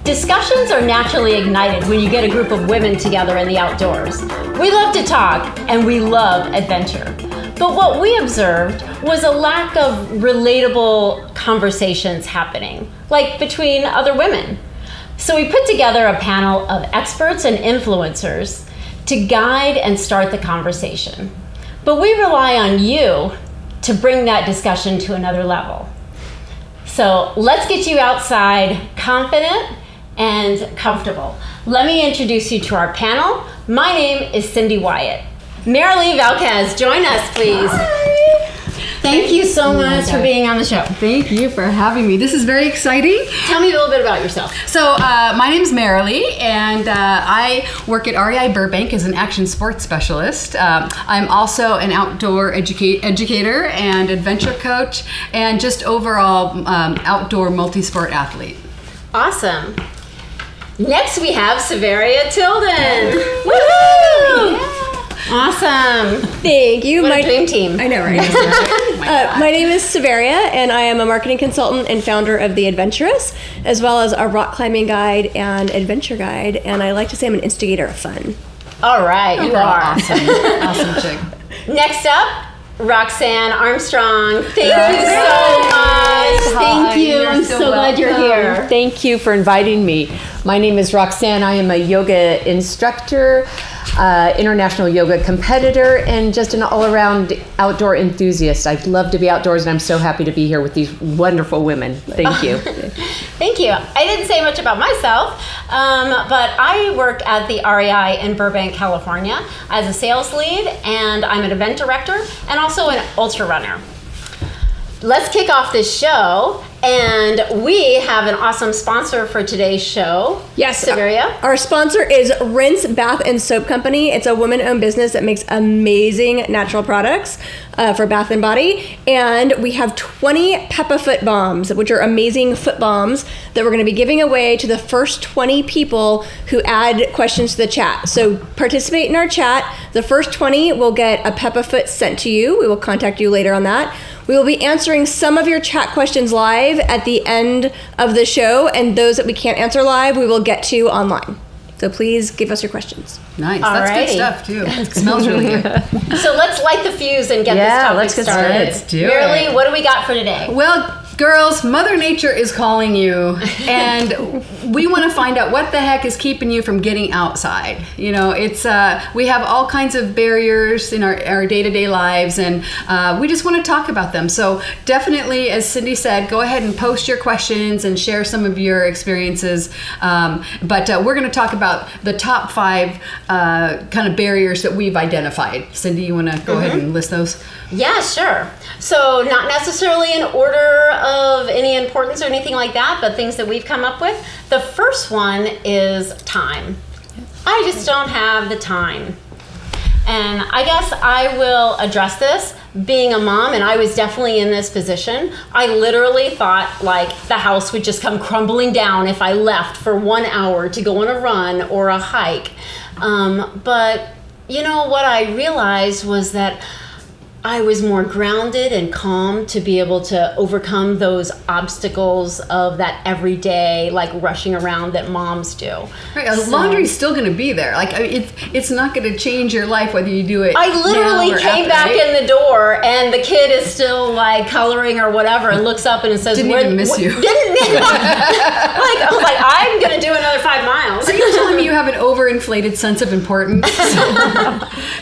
Discussions are naturally ignited when you get a group of women together in the outdoors. We love to talk and we love adventure. But what we observed was a lack of relatable conversations happening, like between other women. So we put together a panel of experts and influencers to guide and start the conversation. But we rely on you to bring that discussion to another level. So let's get you outside confident and comfortable. Let me introduce you to our panel. My name is Cyndi Wyatt. Marilee Valkass, join us, please. Hi. Thank you so much for being on the show. Thank you for having me. This is very exciting. Tell me a little bit about yourself. So my name is Marilee, and I work at REI Burbank as an action sports specialist. I'm also an outdoor educator and adventure coach, and just overall outdoor multi-sport athlete. Awesome. Next we have Saveria Tilden. Woohoo! Yeah. Awesome. Thank you. What a dream team. I know, right? My name is Saveria, and I am a marketing consultant and founder of The Adventurous, as well as a rock climbing guide and adventure guide. And I like to say I'm an instigator of fun. All right, you are. Awesome. Awesome chick. Next up, Roxanne Armstrong. Thank you so much. Thank you. I'm so glad you're here. Thank you for inviting me. My name is Roxanne. I am a yoga instructor, international yoga competitor, and just an all-around outdoor enthusiast. I love to be outdoors, and I'm so happy to be here with these wonderful women. Thank you. Thank you. I didn't say much about myself, but I work at the REI in Burbank, California as a sales lead, and I'm an event director and also an ultra runner. Let's kick off this show, and we have an awesome sponsor for today's show. Yes, Saveria. Our sponsor is Rinse Bath and Soap Company. It's a woman-owned business that makes amazing natural products for bath and body. And we have 20 Peppa Foot Bombs, which are amazing foot bombs that we're going to be giving away to the first 20 people who add questions to the chat. So participate in our chat. The first 20 will get a Peppa Foot sent to you. We will contact you later on that. We will be answering some of your chat questions live at the end of the show, and those that we can't answer live, we will get to online. So please give us your questions. Nice. That's good stuff, too. It smells really good. So let's light the fuse and get this topic started. Let's do Marilee, it. what do we got for today? Well, girls, Mother Nature is calling you, and we want to find out what the heck is keeping you from getting outside. You know, it's we have all kinds of barriers in our day-to-day lives, and we just want to talk about them. So definitely, as Cyndi said, go ahead and post your questions and share some of your experiences. But we're going to talk about the top 5 kind of barriers that we've identified. Cyndi, you want to go ahead and list those? Yeah, sure. So not necessarily in order of any importance or anything like that, but things that we've come up with. The first one is time. I just don't have the time. And I guess I will address this. Being a mom, and I was definitely in this position, I literally thought like the house would just come crumbling down if I left for 1 hour to go on a run or a hike. But you know what I realized was that I was more grounded and calm to be able to overcome those obstacles of that everyday, like rushing around that moms do. Right, laundry's still going to be there. Like, I mean, it's not going to change your life whether you do it. I literally now or came after, back right? in the door, and the kid is still like coloring or whatever, and looks up and it says, Didn't even miss you. I was like, I'm going to do another 5 miles. So you're telling me you have an overinflated sense of importance?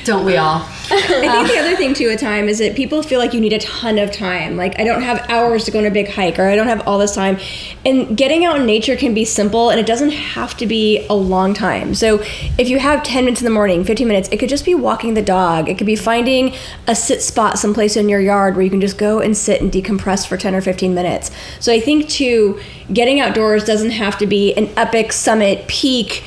Don't we all? I think the other thing too at time is that people feel like you need a ton of time. Like, I don't have hours to go on a big hike, or I don't have all this time. And getting out in nature can be simple, and it doesn't have to be a long time. So if you have 10 minutes in the morning, 15 minutes, it could just be walking the dog. It could be finding a sit spot someplace in your yard where you can just go and sit and decompress for 10 or 15 minutes. So I think too, getting outdoors doesn't have to be an epic summit peak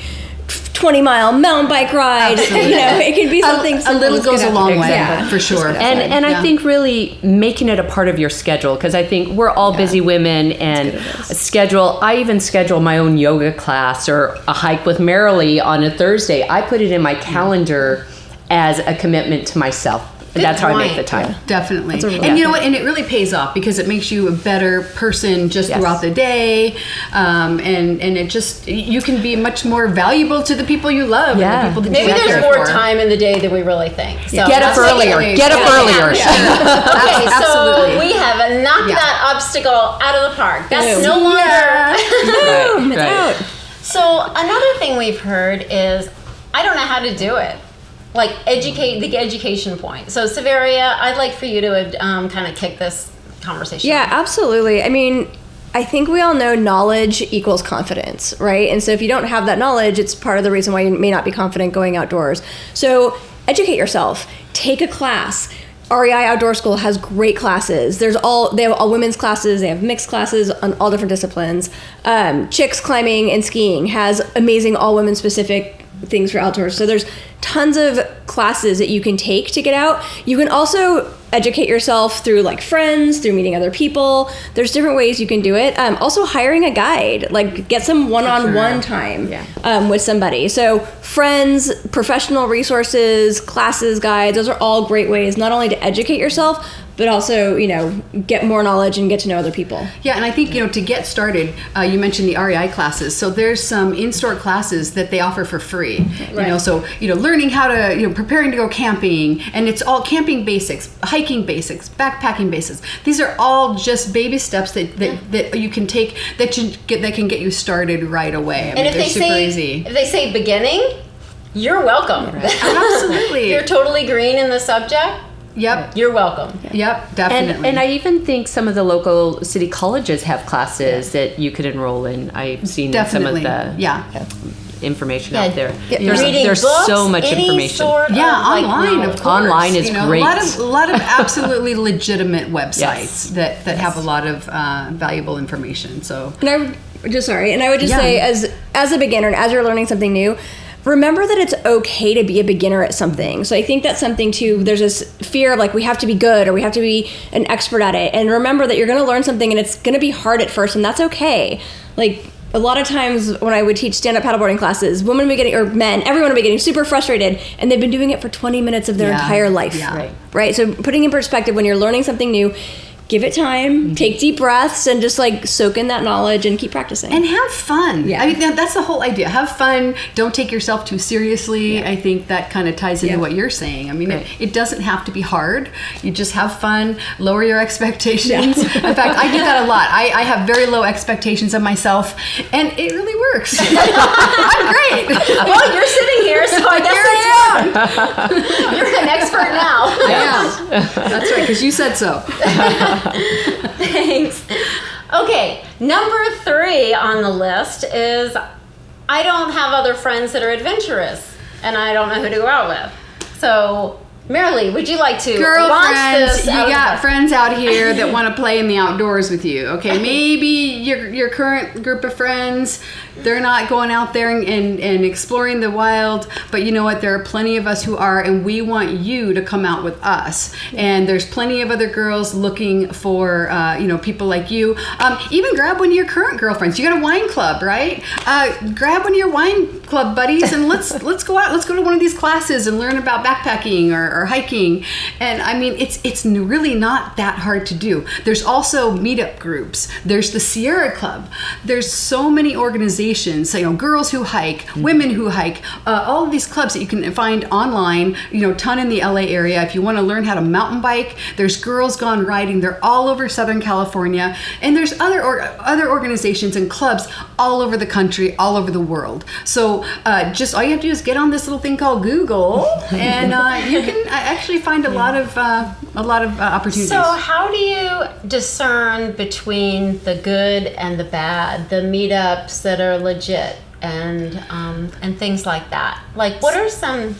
20-mile mountain bike ride. Absolutely. You know, it could be something a simple. little Just get goes a out long there. way, Yeah. for sure. And I think really making it a part of your schedule, because I think we're all busy women, and I even schedule my own yoga class or a hike with Marilee on a Thursday. I put it in my calendar as a commitment to myself. That's how I make the time. Definitely. really And you know what? And it really pays off because it makes you a better person just throughout the day. And it just, you can be much more valuable to the people you love. Yeah. And the people that Maybe you there's care more for. time in the day than we really think. So Get up earlier. Get up earlier. Okay, so Absolutely. we have knocked that obstacle out of the park. That's Boom. no longer. Boom, it's out. So another thing we've heard is, I don't know how to do it. Like the education point. So Saveria, I'd like for you to kind of kick this conversation. Yeah, absolutely. I mean, I think we all know knowledge equals confidence, right? And so if you don't have that knowledge, it's part of the reason why you may not be confident going outdoors. So educate yourself. Take a class. REI Outdoor School has great classes. They have all women's classes. They have mixed classes on all different disciplines. Chicks Climbing and Skiing has amazing all women specific things for outdoors. So there's tons of classes that you can take to get out. You can also educate yourself through like friends, through meeting other people. There's different ways you can do it. Also hiring a guide, like get some one-on-one time with somebody. So friends, professional resources, classes, guides, those are all great ways not only to educate yourself, but also, you know, get more knowledge and get to know other people. Yeah, and I think, you know, to get started, you mentioned the REI classes. So there's some in-store classes that they offer for free. Right. You know, so, you know, learning how to, you know, preparing to go camping, and it's all camping basics, hiking basics, backpacking basics. These are all just baby steps that you can take that can get you started right away. I mean, And if they're they super say easy. if they say beginning, you're welcome. Absolutely. You're totally green in the subject. Yep. You're welcome. Yep, definitely. And I even think some of the local city colleges have classes that you could enroll in. I've seen Definitely. some of the information out there. Reading There's books, so much any information. sort Yeah, of, like, online, knowledge. of course. Online is You know, great. A lot of absolutely legitimate websites Yes. that have a lot of valuable information. So And I would just Yeah. say, as a beginner and as you're learning something new, remember that it's okay to be a beginner at something. So I think that's something too. There's this fear of like we have to be good or we have to be an expert at it. And remember that you're going to learn something and it's going to be hard at first, and that's okay. Like a lot of times when I would teach stand-up paddleboarding classes, women would be getting, or men, everyone would be getting super frustrated, and they've been doing it for 20 minutes of their Yeah. entire life. Yeah. Right. So putting in perspective, when you're learning something new, give it time, take deep breaths, and just like soak in that knowledge and keep practicing. and have fun. Yeah. I mean, that's the whole idea. Have fun. Don't take yourself too seriously. I think that kind of ties into what you're saying. I mean, it doesn't have to be hard. You just have fun. Lower your expectations. In fact, I do that a lot. I have very low expectations of myself, and it really works. I'm great. Well, you're sitting here, so I guess Here I am. you're an expert now. I am. That's right, because you said so. Thanks. Okay, number 3 on the list is I don't have other friends that are adventurous, and I don't know who to go out with. So, Marilee, would you like to launch Girlfriends, this? you out of got the- friends out here that want to play in the outdoors with you. Okay, maybe your current group of friends, they're not going out there and exploring the wild, but you know what? There are plenty of us who are, and we want you to come out with us. And there's plenty of other girls looking for people like you. Even grab one of your current girlfriends. You got a wine club, right? Grab one of your wine club buddies and let's go out. Let's go to one of these classes and learn about backpacking or hiking. And I mean, it's really not that hard to do. There's also meetup groups. There's the Sierra Club. There's so many organizations, girls who hike, women who hike, all of these clubs that you can find online, ton in the LA area. If you want to learn how to mountain bike, there's Girls Gone Riding. They're all over Southern California. And there's other organizations and clubs all over the country, all over the world. So just all you have to do is get on this little thing called Google, and you can actually find a lot of opportunities. So, how do you discern between the good and the bad, the meetups that are legit, and things like that? Like, what are some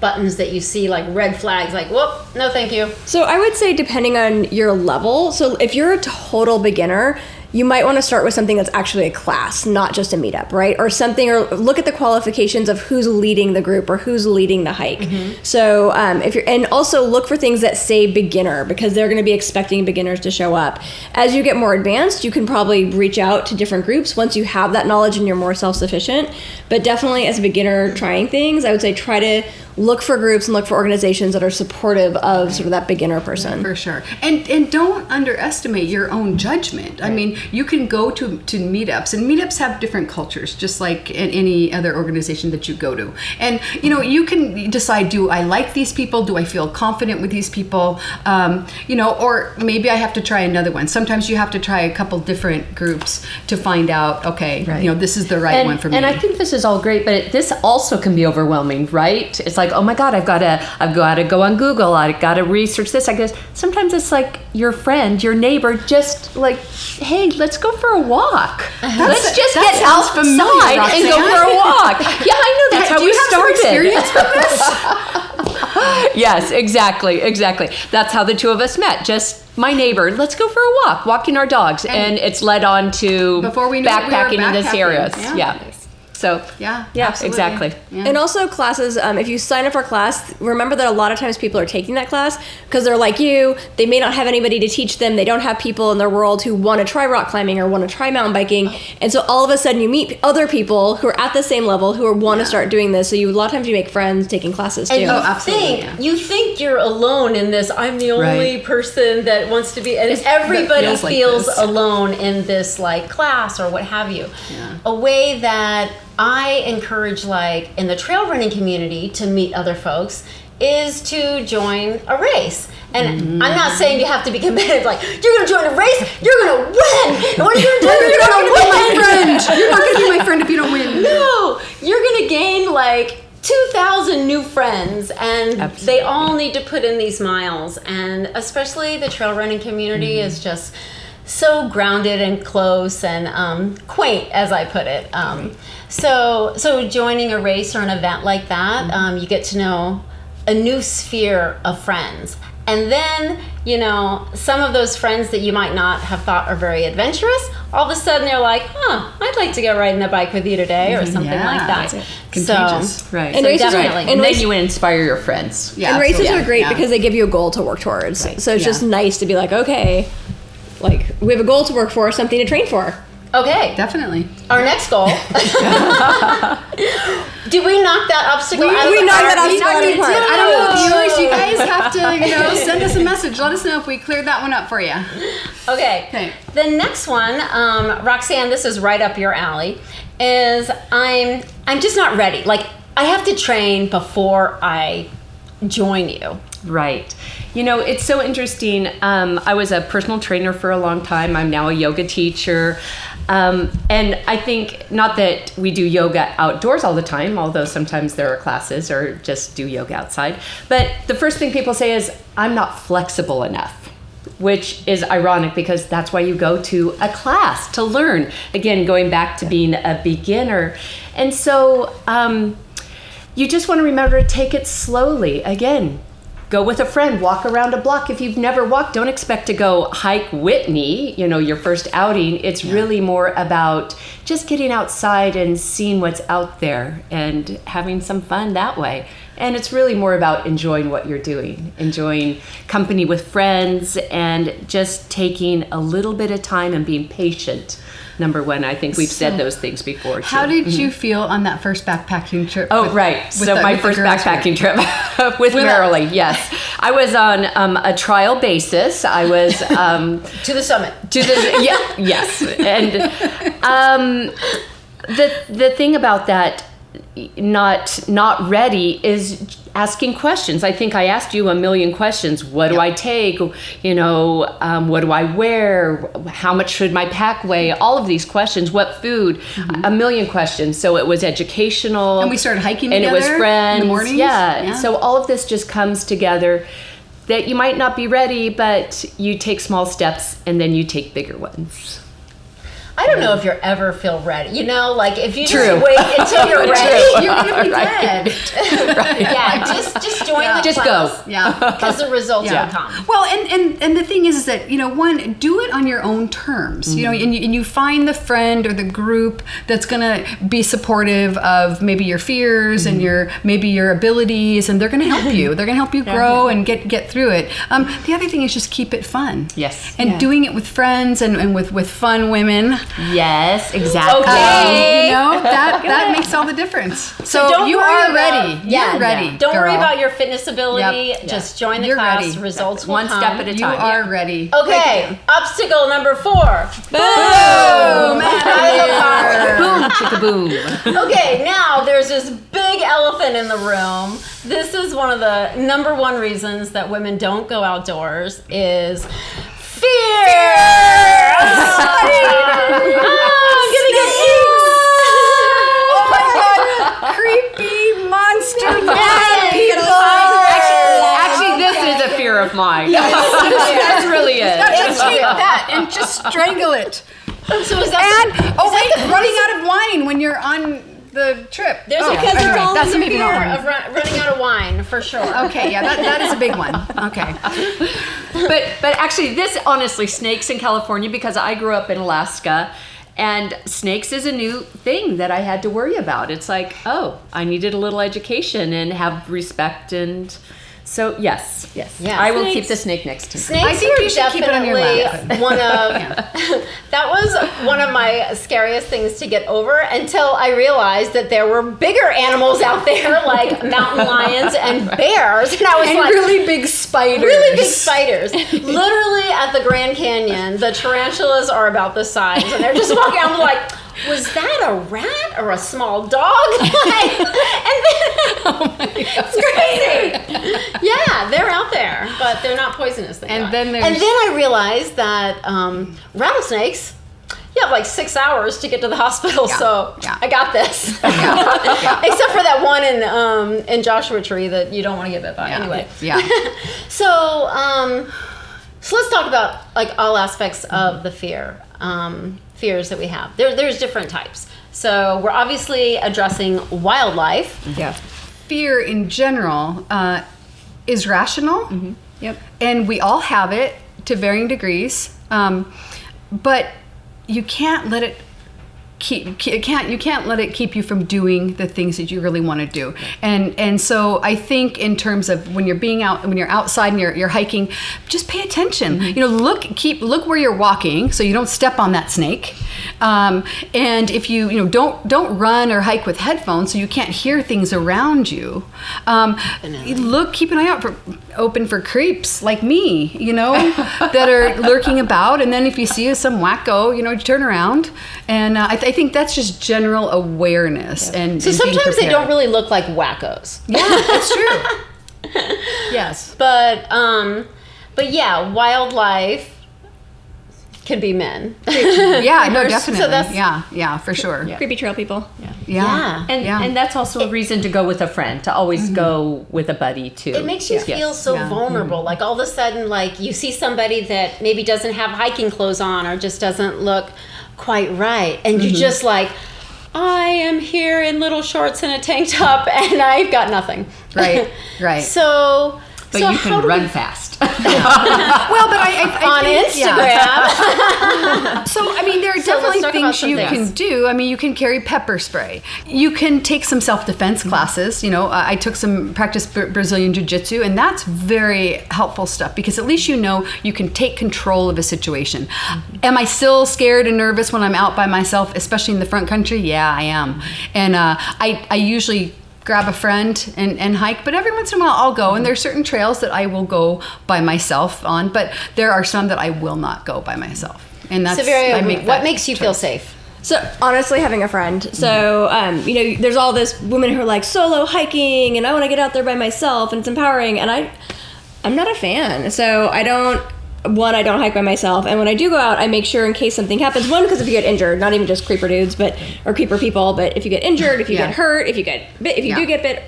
buttons that you see, like red flags, like whoop, no thank you? So I would say depending on your level. So if you're a total beginner, you might want to start with something that's actually a class, not just a meetup, right? Or something, or look at the qualifications of who's leading the group or who's leading the hike. So and also look for things that say beginner, because they're going to be expecting beginners to show up. As you get more advanced, you can probably reach out to different groups once you have that knowledge and you're more self-sufficient. But definitely as a beginner trying things, I would say try to look for groups and look for organizations that are supportive of sort of that beginner person. For sure. And don't underestimate your own judgment. I mean, you can go to meetups, and meetups have different cultures, just like in any other organization that you go to. And, you can decide, do I like these people? Do I feel confident with these people? Or maybe I have to try another one. Sometimes you have to try a couple different groups to find out, okay, this is the right one for me. And I think this is all great, but this also can be overwhelming, right? It's like, oh my God, I've got to go on Google. I've got to research this. I guess sometimes it's like your friend, your neighbor, just like, hey, let's go for a walk. Let's just get outside and go for a walk. Yeah, I know. That's how we started. Do you have some experience with this? Yes, exactly. That's how the two of us met. Just my neighbor, let's go for a walk, walking our dogs. And it's led on to before we knew backpacking in this area. Yeah. So yeah, exactly. Yeah. And also classes, if you sign up for a class, remember that a lot of times people are taking that class because they're like you, they may not have anybody to teach them, they don't have people in their world who want to try rock climbing or want to try mountain biking, and so all of a sudden you meet other people who are at the same level who want to start doing this, so a lot of times you make friends taking classes too. And you think you're alone in this, I'm the only person that wants to be, and everybody feels alone in this like class or what have you. A way that I encourage, like in the trail running community, to meet other folks is to join a race. And I'm not saying you have to be committed, like, you're going to join a race, you're going to win. And what are you going to do? You're going to win. You're not going to be my friend if you don't win. No, you're going to gain like 2,000 new friends, and they all need to put in these miles. And especially the trail running community is just so grounded and close and quaint, as I put it. So joining a race or an event like that, you get to know a new sphere of friends. And then, some of those friends that you might not have thought are very adventurous, all of a sudden they're like, I'd like to go riding a bike with you today, or something like that. Contagious. So, right. And so races definitely. And then you inspire your friends. And races are great because they give you a goal to work towards. Right. So it's just nice to be like, okay, like we have a goal to work for, something to train for. Okay. Definitely. Our next goal. Did we knock that obstacle out of the park? We knocked that obstacle out of the park. I don't know, viewers, you guys have to, send us a message. Let us know if we cleared that one up for you. Okay. The next one, Roxanne, this is right up your alley, is I'm just not ready. Like, I have to train before I join you. Right. It's so interesting. I was a personal trainer for a long time. I'm now a yoga teacher. And I think, not that we do yoga outdoors all the time, although sometimes there are classes or just do yoga outside. But the first thing people say is, I'm not flexible enough, which is ironic because that's why you go to a class, to learn. Again, going back to being a beginner. And so you just want to remember to take it slowly. Again, go with a friend, walk around a block. If you've never walked, don't expect to go hike Whitney, your first outing. It's really more about just getting outside and seeing what's out there and having some fun that way. And it's really more about enjoying what you're doing, enjoying company with friends, and just taking a little bit of time and being patient. Number one, I think we've said those things before, too. How did you feel on that first backpacking trip? Oh, right. So my first backpacking trip with Marilee, yes. I was on a trial basis. I was... to the summit. Yes. And the thing about that, not ready, is asking questions. I think I asked you a million questions. What do I take? What do I wear? How much should my pack weigh? All of these questions. What food? A million questions. So it was educational. And we started hiking and together. And it was friends. In the mornings. Yeah. So all of this just comes together, that you might not be ready, but you take small steps and then you take bigger ones. I don't know if you ever feel ready. You know, like if you True. just wait until you're ready, You're gonna be dead. yeah, just join the Just class. go. Yeah. Because the results Yeah. will come. Well, and the thing is that, one, do it on your own terms, and you find the friend or the group that's going to be supportive of maybe your fears and maybe your abilities, and they're going to help you. They're going to help you grow and get through it. The other thing is just keep it fun. Yes. And doing it with friends and with fun women. Yes, exactly. Okay. That makes all the difference. So don't you worry are about- ready. yeah, You're ready. Don't worry girl. about your fitness ability. Yep. Just join the You're class. ready. Results will One come. step at a You time. are ready. Okay, obstacle number 4. Boom! Boom, chicka boom. Okay, now there's this big elephant in the room. This is one of the number 1 reasons that women don't go outdoors is fear. Oh my god! Creepy monster Actually, this is a fear of mine. That's really it. Just take that and just strangle it. So is that Running out of wine when you're on the trip. There's a because it's all that's in maybe fear not of running out of wine for sure. Okay, yeah, that is a big one. Okay. But actually, this honestly, snakes in California, because I grew up in Alaska, and snakes is a new thing that I had to worry about. It's like, oh, I needed a little education and have respect, and so yes, Yeah, I will snakes. keep the snake next to me. Snakes I think were you should keep it on your definitely lap. one of that was one of my scariest things to get over until I realized that there were bigger animals out there like mountain lions and bears, and I was like, really big spiders. really big spiders. Literally at the Grand Canyon, the tarantulas are about this size, and they're just walking around. I'm like, was that a rat or a small dog? It's crazy. Yeah, they're out there, but they're not poisonous. And then there's- and then I realized that rattlesnakes. You have like 6 hours to get to the hospital, so yeah. I got this. Except for that one in Joshua Tree that you don't want to get bit by. Anyway, Yeah. so let's talk about like all aspects of the fears that we have. There's different types. So we're obviously addressing wildlife. Yeah. Fear in general is rational. Yep. And we all have it to varying degrees. But you can't let it you can't let it keep you from doing the things that you really want to do. And so I think in terms of when you're outside and you're hiking, just pay attention. Look where you're walking so you don't step on that snake. And if you don't run or hike with headphones so you can't hear things around you. Keep an eye open for creeps like me, that are lurking about. And then if you see some wacko, you turn around. And I think that's just general awareness. And So and being sometimes they prepared. don't really look like wackos. Yeah, that's true. Yes. But yeah, wildlife can be men. Yeah, no, definitely. So that's- yeah, for sure. Creepy trail people. Yeah. And that's also a reason to go with a friend, to always go with a buddy too. It makes you feel so vulnerable. Like all of a sudden, like you see somebody that maybe doesn't have hiking clothes on or just doesn't look quite right. And you're just like, I am here in little shorts and a tank top and I've got nothing. Right. So But so you how can do we- run fast. Well, but I on think, Instagram. So, I mean, there are So let's definitely talk about things some you things. can do. I mean, you can carry pepper spray. You can take some self-defense classes. I took some practice Brazilian Jiu-Jitsu, and that's very helpful stuff because at least you can take control of a situation. Am I still scared and nervous when I'm out by myself, especially in the front country? Yeah, I am. And I usually grab a friend and hike, but every once in a while I'll go, and there are certain trails that I will go by myself on, but there are some that I will not go by myself. And that's Saveria, what makes you feel safe? So honestly, having a friend. So there's all this women who are like solo hiking, and I want to get out there by myself, and it's empowering. And I'm not a fan. So I don't hike by myself, and when I do go out, I make sure in case something happens. One, because if you get injured, not even just creeper dudes, or creeper people, but if you get injured, if you get hurt, if you get bit, if you do get bit,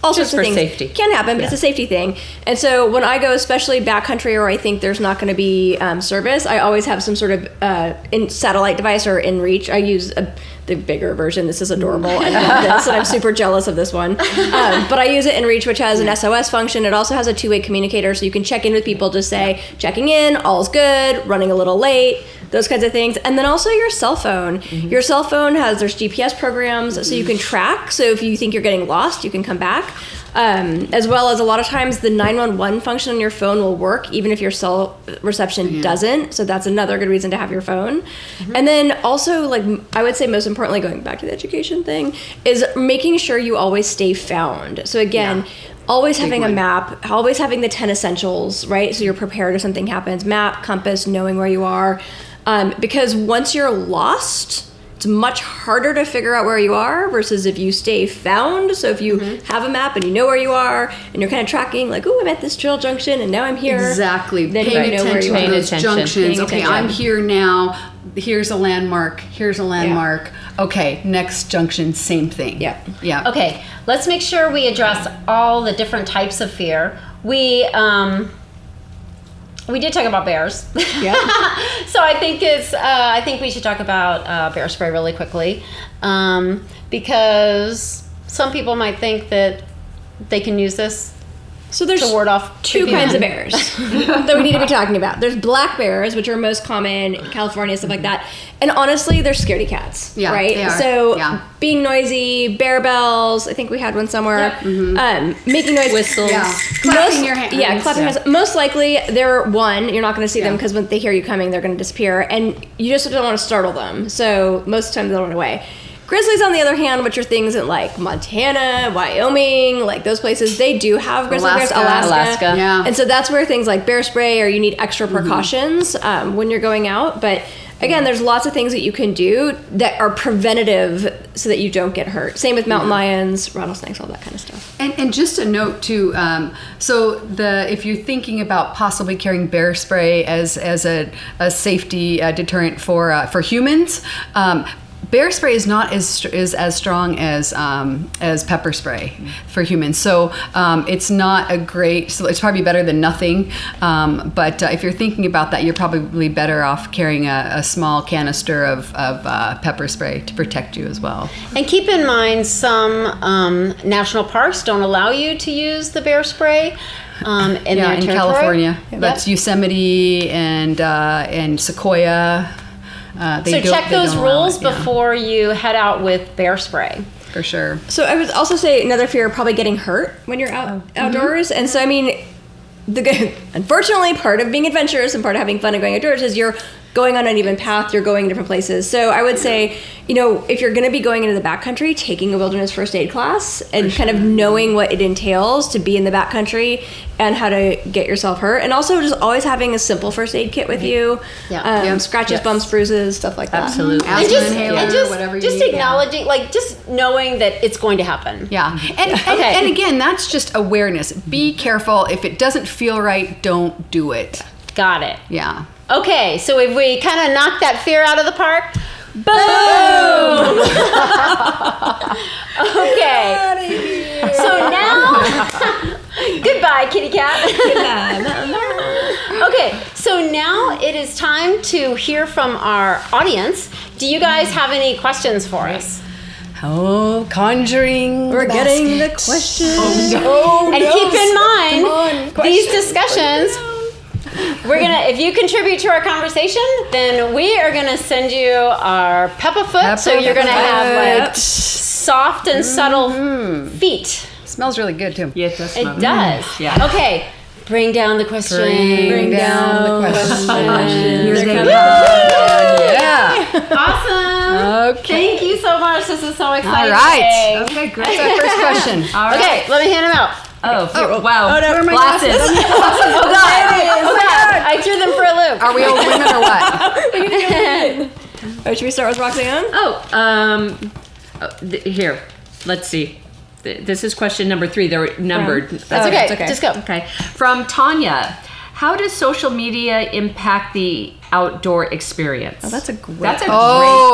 all Just sorts of for things safety. can happen, but it's a safety thing. And so when I go, especially backcountry or I think there's not going to be service, I always have some sort of in satellite device or in reach. I use the bigger version. This is adorable. I love this, and I'm super jealous of this one. But I use it in reach, which has an SOS function. It also has a two-way communicator, so you can check in with people, just say, checking in, all's good, running a little late, those kinds of things. And then also your cell phone. Your cell phone there's GPS programs, so you can track. So if you think you're getting lost, you can come back. As well as a lot of times the 911 function on your phone will work even if your cell reception doesn't. So that's another good reason to have your phone. And then also, like, I would say most importantly, going back to the education thing, is making sure you always stay found. So again, always having a map, always having the 10 essentials, right? So you're prepared if something happens. Map, compass, knowing where you are. Because once you're lost, it's much harder to figure out where you are versus if you stay found. So if you have a map and you know where you are and you're kind of tracking, like, oh, I'm at this trail junction and now I'm here. Exactly. Then Paying you know where you attention are. to those junctions. Paying Okay, attention. I'm here now. Here's a landmark. Here's a landmark. Okay, next junction, same thing. Yeah. Okay, let's make sure we address all the different types of fear. We did talk about bears. Yeah. So I think we should talk about bear spray really quickly, because some people might think that they can use this So there's to ward off two creepy kinds men. of bears that we need to be talking about. There's black bears, which are most common in California, stuff like that. And honestly, they're scaredy cats, Yeah, right? they are. So Yeah. being noisy, bear bells, I think we had one somewhere, making noise. Whistles. Yeah. Clapping your hands. Yeah, clapping hands. Most likely, you're not going to see them because when they hear you coming, they're going to disappear. And you just don't want to startle them. So most of the time, they'll run away. Grizzlies, on the other hand, which are things in like Montana, Wyoming, like those places, they do have grizzly bears. Alaska. Yeah. And so that's where things like bear spray, or you need extra precautions when you're going out. But again, there's lots of things that you can do that are preventative so that you don't get hurt. Same with mountain lions, rattlesnakes, all that kind of stuff. And just a note too. So if you're thinking about possibly carrying bear spray as a safety deterrent for humans. Bear spray is not as strong as pepper spray for humans, so it's not a great. So it's probably better than nothing. But if you're thinking about that, you're probably better off carrying a small canister of pepper spray to protect you as well. And keep in mind, some national parks don't allow you to use the bear spray. In their in territory. California, Yep. that's Yosemite and Sequoia. So check those rules before you head out with bear spray. For sure. So I would also say another fear, probably getting hurt when you're outdoors. And so, I mean, unfortunately, part of being adventurous and part of having fun and going outdoors is you're going on an uneven path, you're going different places. So I would say, if you're going to be going into the backcountry, taking a wilderness first aid class and kind of knowing what it entails to be in the backcountry and how to get yourself hurt. And also just always having a simple first aid kit with you. Scratches, bumps, bruises, stuff like that. Absolutely. And Asthma inhaler, whatever you just need, acknowledging, like, just knowing that it's going to happen. Yeah. And again, that's just awareness. Be careful. If it doesn't feel right, don't do it. Got it. Yeah. Okay, so if we kind of knock that fear out of the park, boom! Okay. So now, goodbye, kitty cat. Okay, so now it is time to hear from our audience. Do you guys have any questions for us? Oh, conjuring. We're getting the questions. And keep in mind, these discussions, if you contribute to our conversation, then we are gonna send you our Peppa Foot, so you're gonna have like soft and subtle feet. Smells really good too. Yeah, it does. It does. Yeah. Okay, bring down the question. Bring down the question. Here they come. Yeah. Awesome. Okay. Thank you so much. This is so exciting. All right. Okay, great. That's our first question. Okay, let me hand them out. Oh, wow. Oh, no, where are my Glasses. Oh God! I threw them for a loop. Are we old women or what? Should we start with Roxanne? Here, let's see. This is question number 3. They're numbered. That's okay. it's okay. Just go. Okay. From Tanya. How does social media impact the outdoor experience? That's a great That's a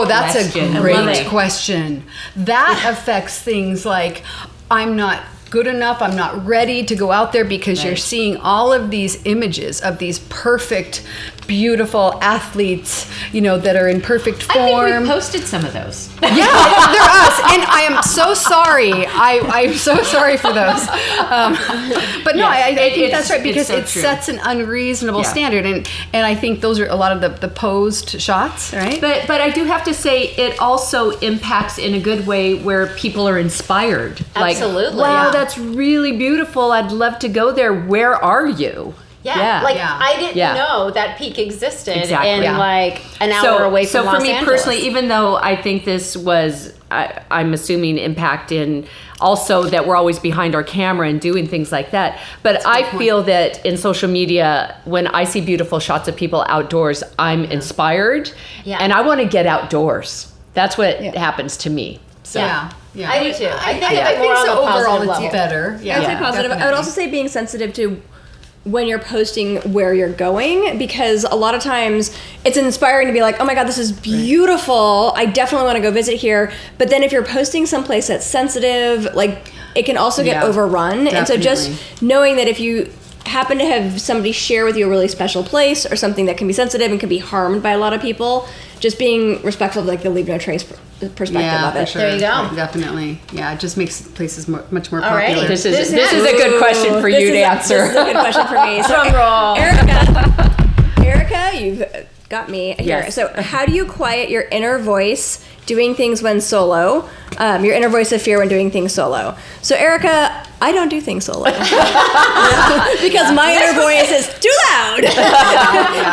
That's question. a I love great it. question. That affects things like I'm not good enough. I'm not ready to go out there, because you're seeing all of these images of these perfect, beautiful athletes, that are in perfect form. I think we posted some of those. Yeah, they're us, and I am so sorry. I'm so sorry for those. But no, I think that's right, because so it true. sets an unreasonable standard, and I think those are a lot of the posed shots, right? But I do have to say, it also impacts in a good way where people are inspired. Absolutely. Like, wow, Yeah. that's really beautiful. I'd love to go there. Where are you? Yeah, Yeah. I didn't Yeah. know that peak existed Exactly. in Yeah. like an hour away from So Los for me Angeles. personally, even though I think this was, I'm assuming impact in also that we're always behind our camera and doing things like that. But I feel that in social media, when I see beautiful shots of people outdoors, I'm inspired, Yeah. and I want to get outdoors. That's what happens to me. So. Yeah. I do too. I think I it's more think on so. the Overall, positive it's level. better. Yeah, I would say positive. I would definitely. also say being sensitive to when you're posting where you're going, because a lot of times it's inspiring to be like, oh my God, this is beautiful. I definitely want to go visit here. But then if you're posting someplace that's sensitive, like it can also get overrun. And so just knowing that if you happen to have somebody share with you a really special place or something that can be sensitive and can be harmed by a lot of people, just being respectful of like the leave no trace perspective of it. For sure. There you go. Definitely. Yeah, it just makes places much more All right. popular. This is a good question for you to answer. This is a good question for me. So, Drum roll. Erica, you've got me here. Yes. So how do you quiet your inner voice doing things when solo? Your inner voice of fear when doing things solo. So Erica, I don't do things solo because my inner voice is too loud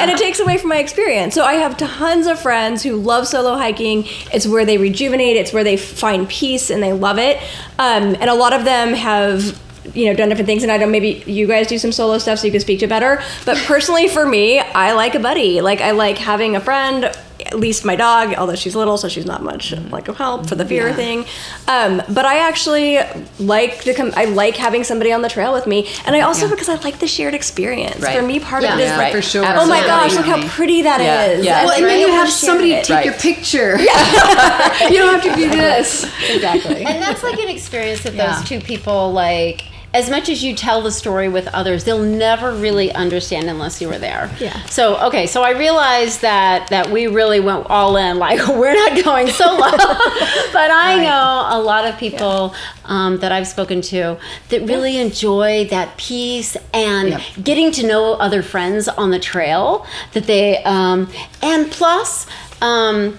and it takes away from my experience. So I have tons of friends who love solo hiking. It's where they rejuvenate. It's where they find peace and they love it. And a lot of them have done different things, and I know maybe you guys do some solo stuff so you can speak to better. But personally for me, I like a buddy. Like I like having a friend, at least my dog, although she's little, so she's not much like of help for the fear thing. But I actually like I like having somebody on the trail with me, and I also because I like the shared experience. Right. For me, part of it is Yeah, like, for sure. oh my gosh, look Absolutely. how pretty that is. Yeah. Well, and then you have somebody to Right. take your picture. Yeah. You don't have to do this. Exactly. And that's like an experience that Yeah. those two people, like, as much as you tell the story with others, they'll never really understand unless you were there. Yeah. So, okay, so I realized that we really went all in, like, we're not going solo. But I know a lot of people that I've spoken to that really enjoy that peace and getting to know other friends on the trail that they, and plus, from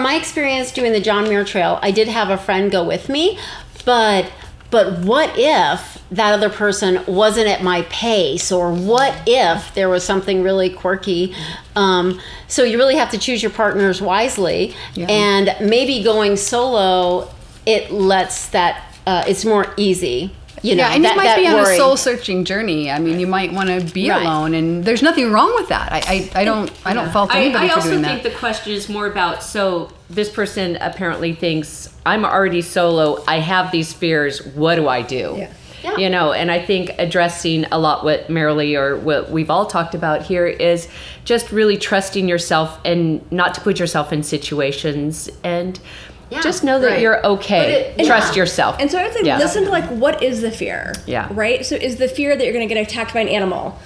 my experience doing the John Muir Trail, I did have a friend go with me, but what if that other person wasn't at my pace, or what if there was something really quirky? So you really have to choose your partners wisely, and maybe going solo, it lets that, it's more easy. You know, and you might be on worry. a soul-searching journey. I mean, you might want to be Right. alone, and there's nothing wrong with that. I don't fault anybody I for also doing think that. the question is more about, so this person apparently thinks, I'm already solo, I have these fears, what do I do? Yeah. Yeah. You know, and I think addressing a lot what Marilee or what we've all talked about here is just really trusting yourself and not to put yourself in situations, and just know that Right. you're okay. Trust yourself. And so I would say, listen to like, what is the fear? Yeah. Right? So is the fear that you're going to get attacked by an animal?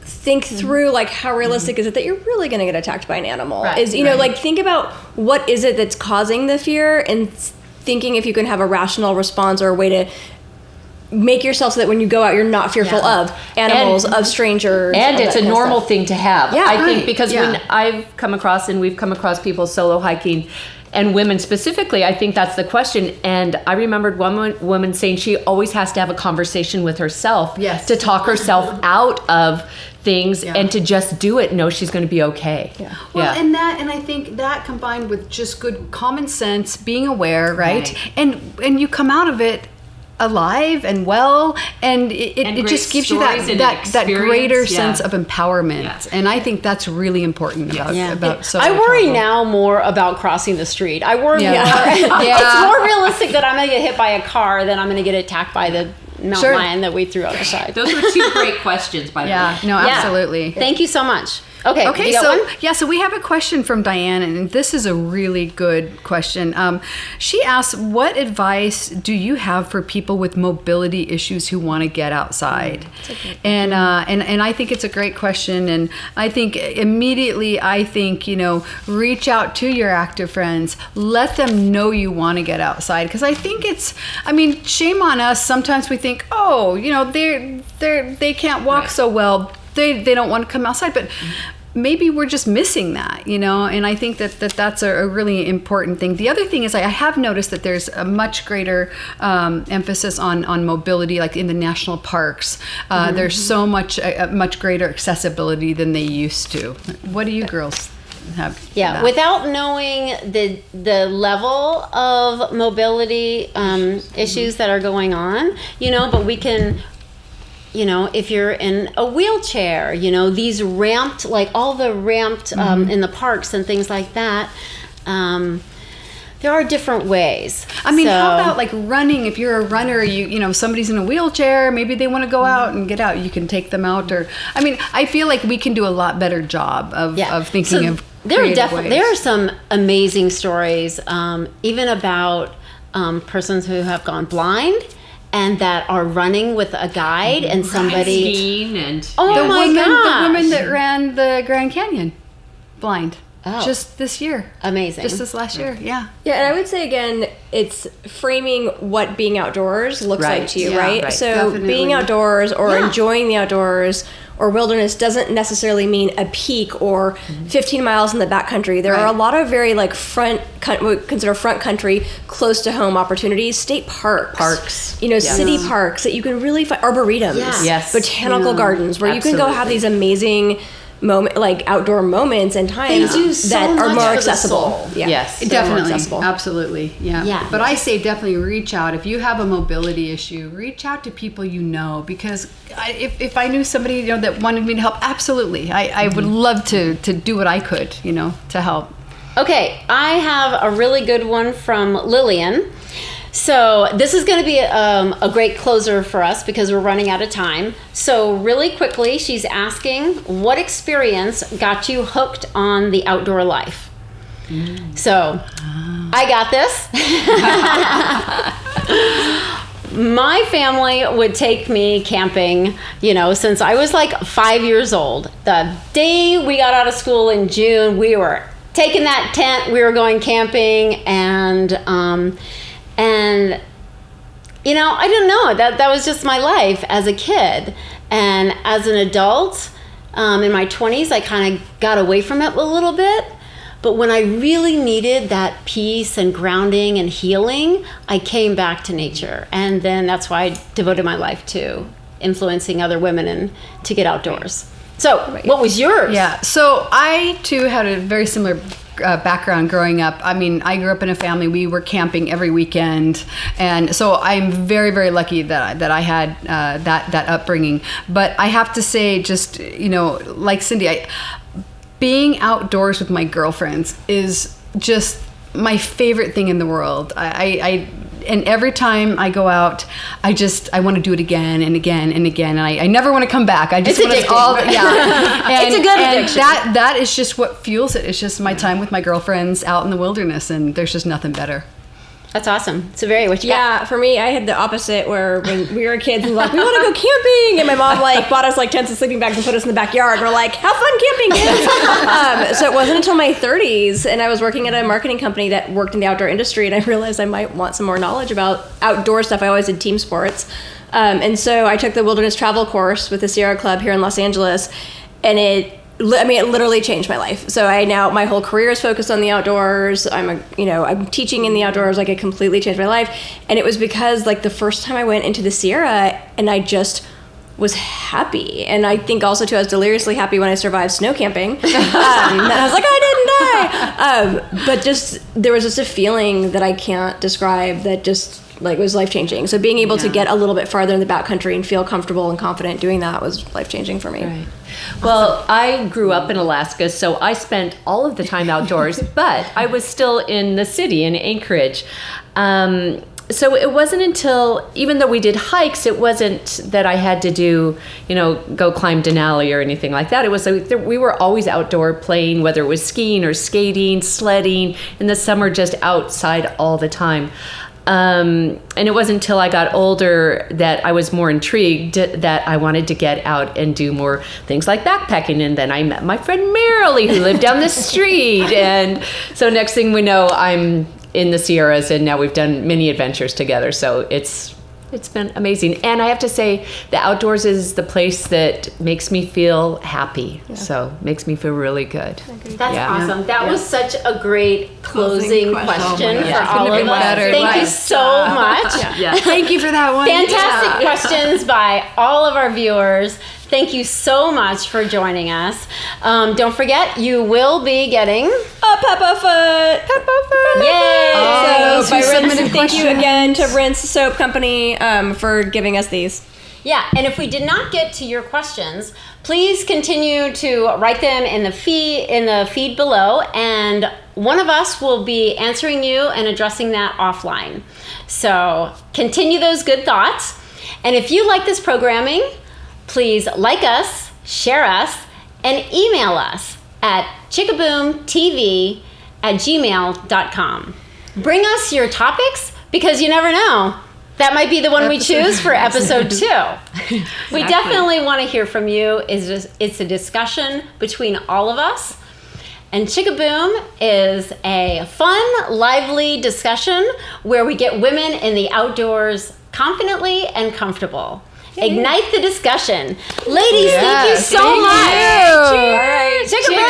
Think through like, how realistic is it that you're really going to get attacked by an animal? Right. Is, like, think about what is it that's causing the fear, and thinking if you can have a rational response or a way to make yourself so that when you go out, you're not fearful of animals, of strangers. And of it's that a kind of normal stuff. thing to have. Yeah, I think right. because when I've come across, and we've come across people solo hiking, and women specifically, I think that's the question. And I remembered one woman saying she always has to have a conversation with herself to talk herself out of things and to just do it and know she's going to be okay. Well, and I think that combined with just good common sense, being aware, right? And you come out of it alive and well, and it just gives you that greater sense of empowerment, and I think that's really important about solo I worry travel. now more about crossing the street. I worry more. Yeah. It's more realistic that I'm going to get hit by a car than I'm going to get attacked by the mountain lion that we threw out the side. Those were two great questions, by the way. No, absolutely. Thank you so much. Okay. Okay, you got so one? so we have a question from Diane, and this is a really good question. She asks, "What advice do you have for people with mobility issues who want to get outside?" And I think it's a great question, and I think immediately reach out to your active friends, let them know you want to get outside, because I think shame on us. Sometimes we think, they can't walk so well. They don't want to come outside, but maybe we're just missing that, and I think that's a really important thing. The other thing is I have noticed that there's a much greater emphasis on mobility, like in the national parks. There's so much greater accessibility than they used to. What do you girls have? Yeah, without knowing the level of mobility issues that are going on, but we can, if you're in a wheelchair, these ramped, like all the ramped in the parks and things like that, there are different ways. How about like running? If you're a runner, somebody's in a wheelchair, maybe they want to go out and get out. You can take them out, I feel like we can do a lot better job of thinking of creative ways. There are some amazing stories, even about persons who have gone blind and that are running with a guide and somebody skiing and the woman that ran the Grand Canyon blind just this year, amazing, just this last year. Yeah, and I would say again, it's framing what being outdoors looks like to you, right? So definitely. Being outdoors or enjoying the outdoors or wilderness doesn't necessarily mean a peak or 15 miles in the backcountry. There are a lot of very what we consider front country, close to home opportunities, state parks, city parks that you can really find, arboretums, botanical gardens where you can go have these amazing outdoor moments and times that are more accessible. Yes, definitely, absolutely, But I say definitely reach out if you have a mobility issue. Reach out to people because if I knew somebody that wanted me to help, absolutely, I would love to do what I could, to help. Okay, I have a really good one from Lillian. So this is going to be a great closer for us because we're running out of time. So really quickly, she's asking, what experience got you hooked on the outdoor life? So I got this. My family would take me camping, since I was like 5 years old. The day we got out of school in June, we were taking that tent, we were going camping, and I don't know, that was just my life as a kid. And as an adult, in my 20s, I kind of got away from it a little bit. But when I really needed that peace and grounding and healing, I came back to nature. And then that's why I devoted my life to influencing other women and to get outdoors. So what was yours? Yeah, so I too had a very similar background growing up. I grew up in a family, we were camping every weekend, and so I'm very, very lucky that I had that upbringing. But I have to say, just like Cyndi, being outdoors with my girlfriends is just my favorite thing in the world. And every time I go out, I want to do it again and again and again, and I never want to come back. I just want to it's a good addiction. And that is just what fuels it. It's just my time with my girlfriends out in the wilderness, and there's just nothing better. That's awesome. Saveria, what you got? For me, I had the opposite, where when we were kids, we were like, we want to go camping, and my mom bought us tents and sleeping bags and put us in the backyard. We're like, have fun camping, kids. So it wasn't until my 30s, and I was working at a marketing company that worked in the outdoor industry, and I realized I might want some more knowledge about outdoor stuff. I always did team sports, and so I took the wilderness travel course with the Sierra Club here in Los Angeles, and it literally changed my life. So my whole career is focused on the outdoors. I'm teaching in the outdoors. It completely changed my life. And it was because the first time I went into the Sierra, and I just was happy. And I think also too, I was deliriously happy when I survived snow camping. And I was like, I didn't die. But there was just a feeling that I can't describe that just it was life-changing. So being able to get a little bit farther in the backcountry and feel comfortable and confident doing that was life-changing for me. Right. Well, I grew up in Alaska, so I spent all of the time outdoors, but I was still in the city in Anchorage. so it wasn't until, even though we did hikes, it wasn't that I had to do, go climb Denali or anything like that. It was we were always outdoor playing, whether it was skiing or skating, sledding, in the summer, just outside all the time. And it wasn't until I got older that I was more intrigued that I wanted to get out and do more things like backpacking. And then I met my friend Marilee, who lived down the street. And so next thing we know, I'm in the Sierras, and now we've done many adventures together. So it's been amazing. And I have to say, the outdoors is the place that makes me feel happy. Yeah. So makes me feel really good. That's awesome. That was such a great closing question for all of us. Thank you so much. Thank you for that one. Fantastic questions by all of our viewers. Thank you so much for joining us. Don't forget, you will be getting a Peppa Foot. Yay! So by Rinse, thank you again to Rinse Soap Company for giving us these. Yeah, and if we did not get to your questions, please continue to write them in the feed below, and one of us will be answering you and addressing that offline. So continue those good thoughts. And if you like this programming, please like us, share us, and email us at chickaboomtv@gmail.com. Bring us your topics, because you never know. That might be the one we choose for episode 2. We definitely want to hear from you. It's a discussion between all of us. And Chickaboom is a fun, lively discussion where we get women in the outdoors confidently and comfortable. Ignite the discussion. Ladies, thank you so much. Cheers. All right. Chickaboom.